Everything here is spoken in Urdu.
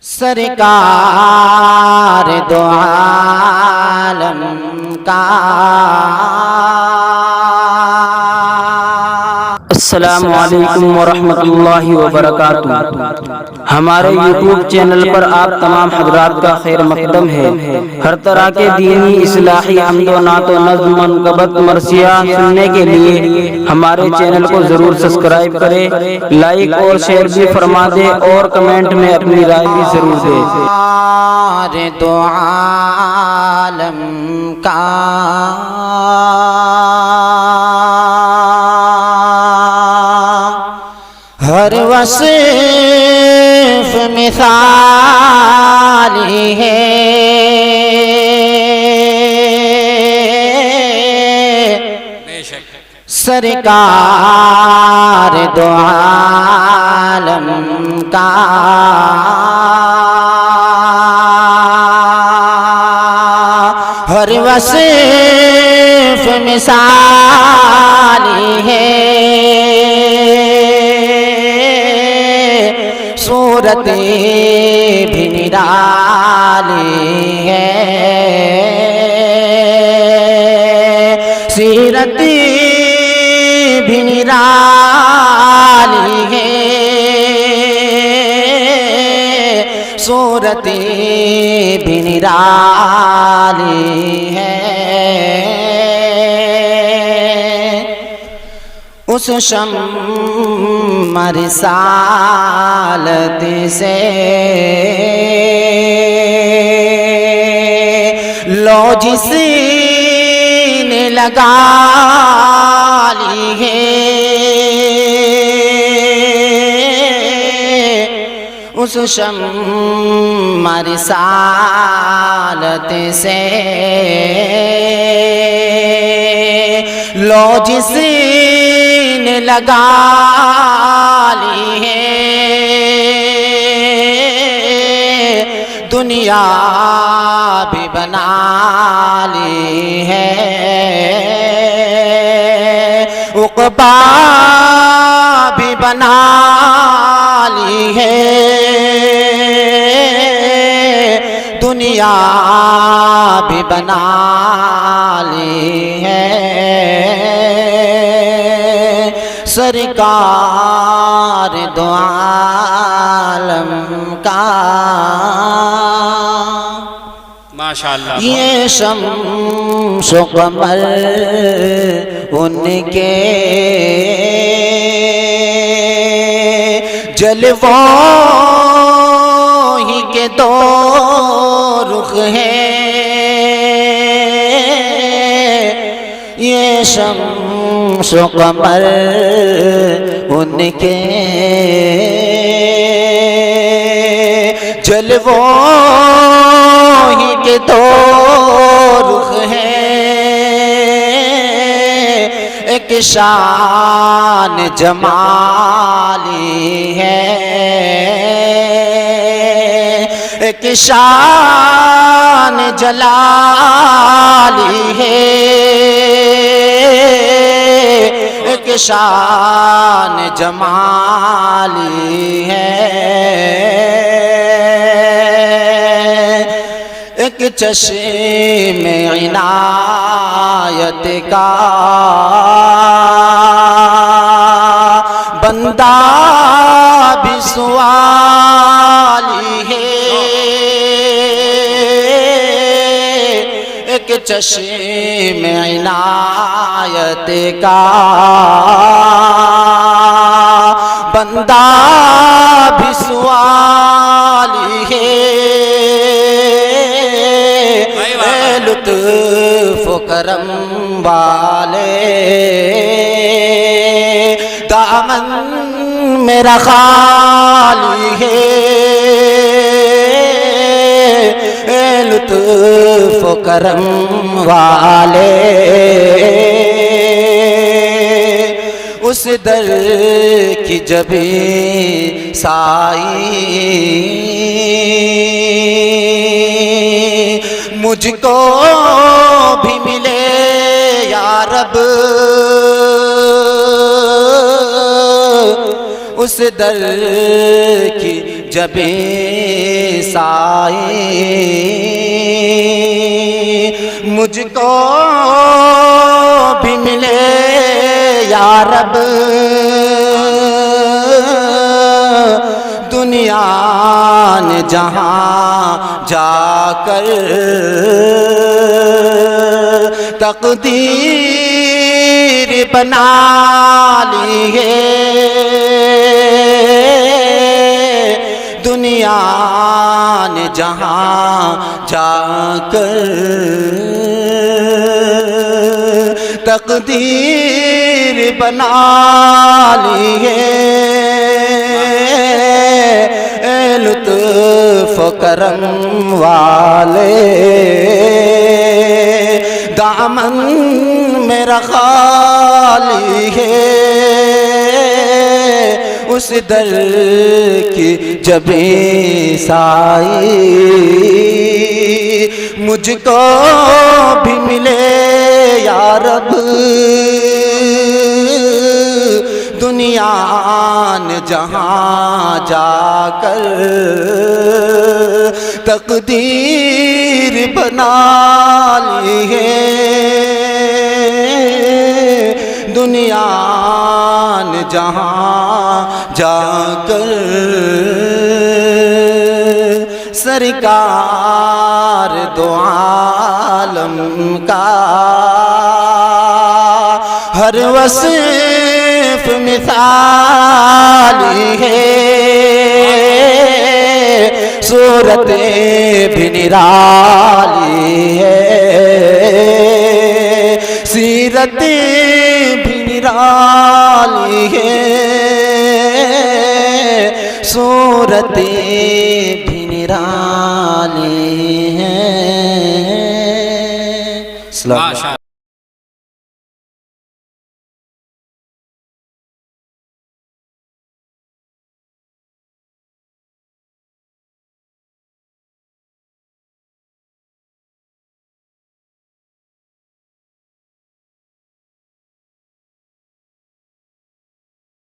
سرکار دو عالم کا السلام علیکم ورحمۃ اللہ وبرکاتہ۔ ہمارے یوٹیوب چینل پر آپ تمام حضرات کا خیر مقدم ہے۔ ہر طرح کے دینی اصلاحی حمد و نعت و نظم منقبت مرثیہ سننے کے لیے ہمارے چینل کو ضرور سبسکرائب کریں، لائک اور شیئر بھی فرما دیں اور کمنٹ میں اپنی رائے بھی ضرور دیں۔ دو عالم کا ہر وصف مثالی ہے، سرکار دو عالم کا ہر وصف مثالی ہے، صورت بھی نرالی ہے، سیرت بھی نرالی ہے، صورت بھی نرالی ہے۔ اس شمع رسالت سے لو جس نے لگا لی ہے، اس شمع رسالت سے لو جس نے لگا لی ہے، دنیا بھی بنا لی ہے، عقبا بھی بنا لی ہے، دنیا بھی بنا لی ہے، سرکار دو عالم کا ماشاءاللہ۔ یہ شمس و قمر ان کے جلووں ہی کے دو رخ ہیں، یہ شمس و قمر ان کے جلووں ہی کے دو رخ ہیں، ایک شان جمالی ہے، ایک شان جلالی ہے، ایک شان جمالی ہے، ایک چشم عنایت کا بندہ بھی سوالی ہے، ایک چشم عنایت کا بندہ بھی سوالی ہے، اے لطف و کرم والے دامن میرا خالی ہے، اے لطف و کرم والے اس در کی جب سائی مجھ کو بھی ملے یا رب، اس در کی جب سائی مجھ کو بھی ملے یا رب دنیا نے جہاں جا کر تقدیر بنا لی ہے دنیا نے جہاں جا کر تقدیر بنا لی ہے اے لطف و کرم والے دامن میرا خالی ہے اس در کی جب سائی مجھ کو بھی ملے یا رب دنیا نے جہاں جا کر تقدیر بنا لی ہے دنیا نے جہاں جا کر سرکار دو عالم کا ہر وصف مثالی ہے صورت بھی نرالی ہے سیرت بھی نرالی ہے صورت بھی نرالی